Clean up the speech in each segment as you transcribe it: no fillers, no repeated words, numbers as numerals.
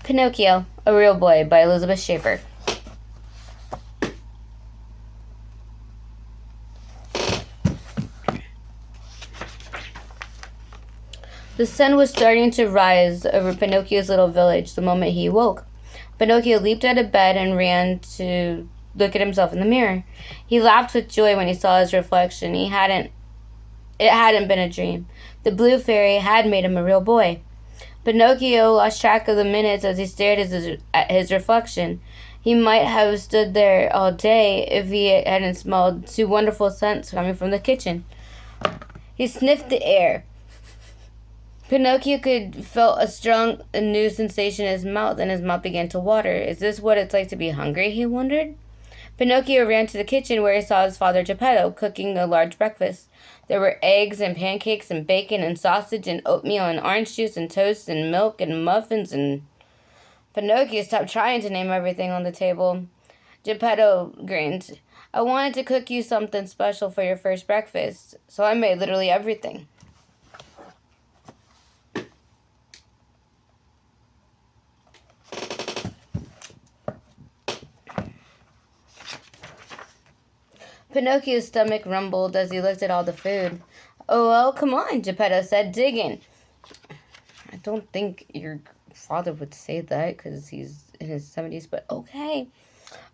Pinocchio, A Real Boy by Elizabeth Schaefer. The sun was starting to rise over Pinocchio's little village the moment he awoke. Pinocchio leaped out of bed and ran to look at himself in the mirror. He laughed with joy when he saw his reflection. It hadn't been a dream. The blue fairy had made him a real boy. Pinocchio lost track of the minutes as he stared at his reflection. He might have stood there all day if he hadn't smelled two wonderful scents coming from the kitchen. He sniffed the air. Pinocchio could feel a strong new sensation in his mouth, and his mouth began to water. Is this what it's like to be hungry? He wondered. Pinocchio ran to the kitchen where he saw his father Geppetto cooking a large breakfast. There were eggs and pancakes and bacon and sausage and oatmeal and orange juice and toast and milk and muffins and... Pinocchio stopped trying to name everything on the table. Geppetto grinned. I wanted to cook you something special for your first breakfast, so I made literally everything. Pinocchio's stomach rumbled as he looked at all the food. Oh, well, come on, Geppetto said. Dig in. I don't think your father would say that because he's in his 70s, but okay.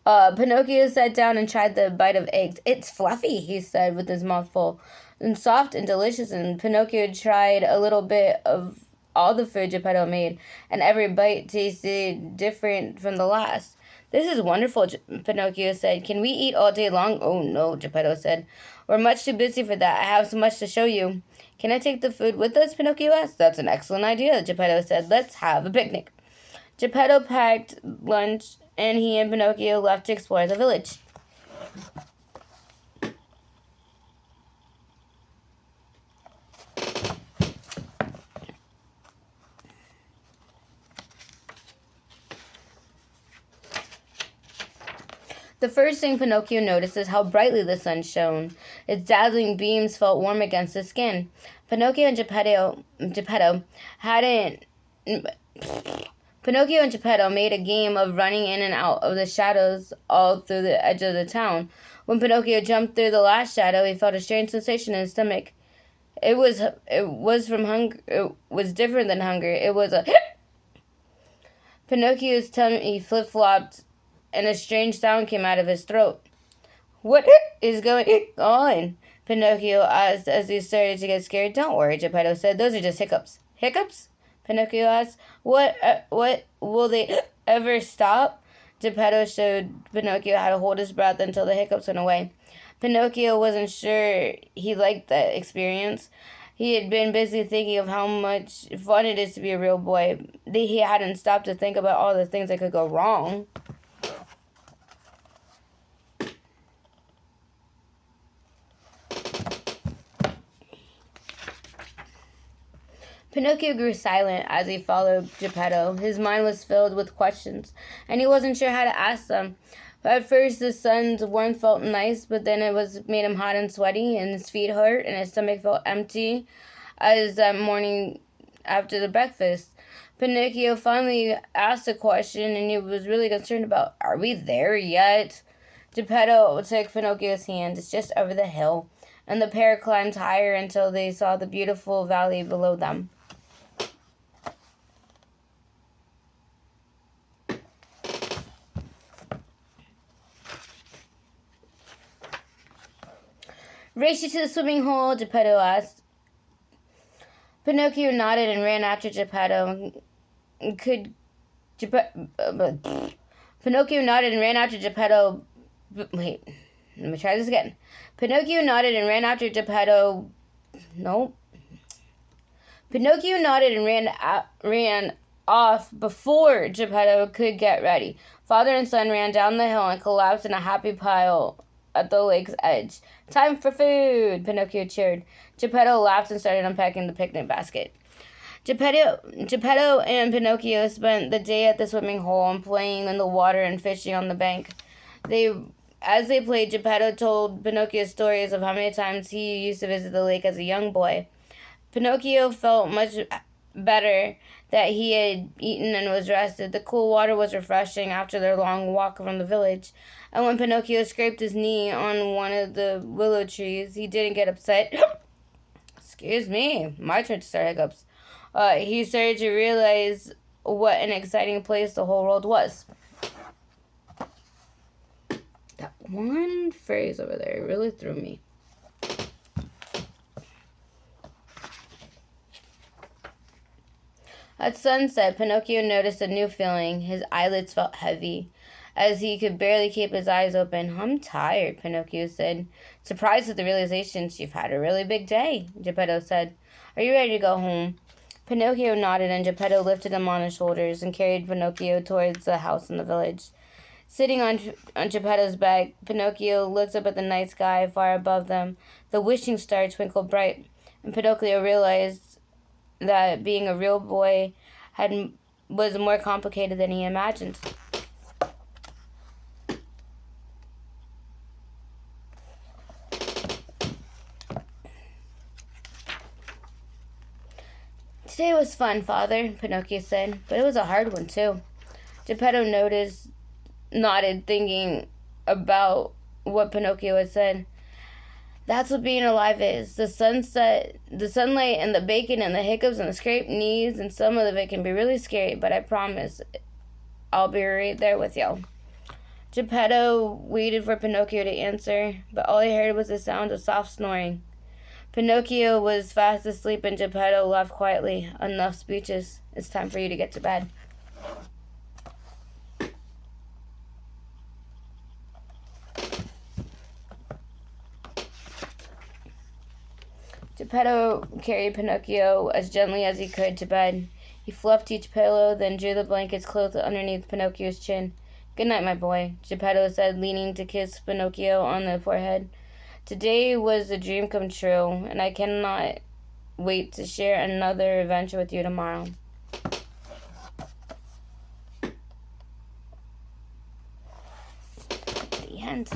Pinocchio sat down and tried the bite of eggs. It's fluffy, he said with his mouth full, and soft and delicious, and Pinocchio tried a little bit of all the food Geppetto made, and every bite tasted different from the last. This is wonderful, Pinocchio said. Can we eat all day long? Oh, no, Geppetto said. We're much too busy for that. I have so much to show you. Can I take the food with us? Pinocchio asked. That's an excellent idea, Geppetto said. Let's have a picnic. Geppetto packed lunch, and he and Pinocchio left to explore the village. The first thing Pinocchio noticed is how brightly the sun shone. Its dazzling beams felt warm against his skin. Pinocchio and Geppetto made a game of running in and out of the shadows all through the edge of the town. When Pinocchio jumped through the last shadow, he felt a strange sensation in his stomach. It was different than hunger. It was a Pinocchio's tummy flip-flopped, and a strange sound came out of his throat. What is going on? Pinocchio asked as he started to get scared. Don't worry, Geppetto said. Those are just hiccups. Hiccups? Pinocchio asked. What will they ever stop? Geppetto showed Pinocchio how to hold his breath until the hiccups went away. Pinocchio wasn't sure he liked that experience. He had been busy thinking of how much fun it is to be a real boy. He hadn't stopped to think about all the things that could go wrong. Pinocchio grew silent as he followed Geppetto. His mind was filled with questions, and he wasn't sure how to ask them. At first, the sun's warmth felt nice, but then it made him hot and sweaty, and his feet hurt, and his stomach felt empty as that morning after the breakfast. Pinocchio finally asked a question, and he was really concerned about, are we there yet? Geppetto took Pinocchio's hand. It's just over the hill, and the pair climbed higher until they saw the beautiful valley below them. Race you to the swimming hole, Geppetto asked. Pinocchio nodded and ran after Geppetto. Pinocchio nodded and ran after Geppetto. Wait, let me try this again. Pinocchio nodded and ran after Geppetto. Nope. Pinocchio nodded and ran off before Geppetto could get ready. Father and son ran down the hill and collapsed in a happy pile at the lake's edge. Time for food, Pinocchio cheered. Geppetto laughed and started unpacking the picnic basket. Geppetto and Pinocchio spent the day at the swimming hole and playing in the water and fishing on the bank. As they played, Geppetto told Pinocchio stories of how many times he used to visit the lake as a young boy. Pinocchio felt much better that he had eaten and was rested. The cool water was refreshing after their long walk from the village. And when Pinocchio scraped his knee on one of the willow trees, he didn't get upset. Excuse me, my turn to start hiccups. He started to realize what an exciting place the whole world was. That one phrase over there really threw me. At sunset, Pinocchio noticed a new feeling. His eyelids felt heavy, as he could barely keep his eyes open. "I'm tired," Pinocchio said. "Surprised at the realization you've had a really big day," Geppetto said. "Are you ready to go home?" Pinocchio nodded, and Geppetto lifted him on his shoulders and carried Pinocchio towards the house in the village. Sitting on Geppetto's back, Pinocchio looked up at the night sky far above them. The wishing star twinkled bright, and Pinocchio realized that being a real boy was more complicated than he imagined. "Today was fun, Father," Pinocchio said, "but it was a hard one, too." Geppetto nodded, thinking about what Pinocchio had said. "That's what being alive is. The sunset, the sunlight, and the bacon, and the hiccups, and the scraped knees, and some of it can be really scary, but I promise I'll be right there with you." Geppetto waited for Pinocchio to answer, but all he heard was the sound of soft snoring. Pinocchio was fast asleep, and Geppetto laughed quietly. "Enough speeches. It's time for you to get to bed." Geppetto carried Pinocchio as gently as he could to bed. He fluffed each pillow, then drew the blankets close underneath Pinocchio's chin. "Good night, my boy," Geppetto said, leaning to kiss Pinocchio on the forehead. "Today was a dream come true, and I cannot wait to share another adventure with you tomorrow." The end.